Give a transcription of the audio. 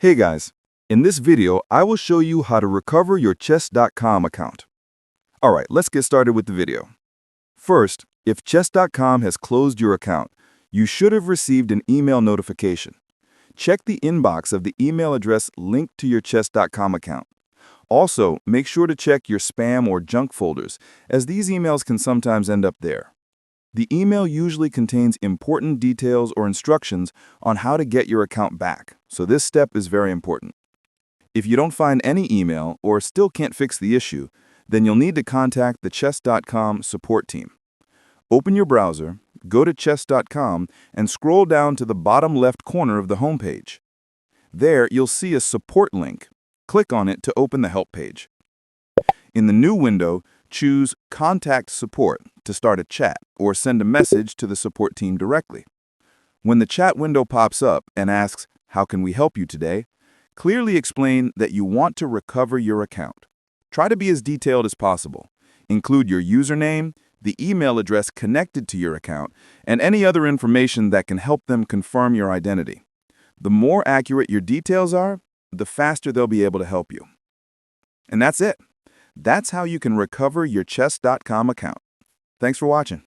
Hey guys, in this video, I will show you how to recover your Chess.com account. Alright, let's get started with the video. First, if Chess.com has closed your account, you should have received an email notification. Check the inbox of the email address linked to your Chess.com account. Also, make sure to check your spam or junk folders, as these emails can sometimes end up there. The email usually contains important details or instructions on how to get your account back, so this step is very important. If you don't find any email or still can't fix the issue, then you'll need to contact the Chess.com support team. Open your browser, go to Chess.com, and scroll down to the bottom left corner of the homepage. There, you'll see a support link. Click on it to open the help page. In the new window, choose Contact Support to start a chat or send a message to the support team directly. When the chat window pops up and asks, "How can we help you today?" clearly explain that you want to recover your account. Try to be as detailed as possible. Include your username, the email address connected to your account, and any other information that can help them confirm your identity. The more accurate your details are, the faster they'll be able to help you. And that's it. That's how you can recover your Chess.com account. Thanks for watching.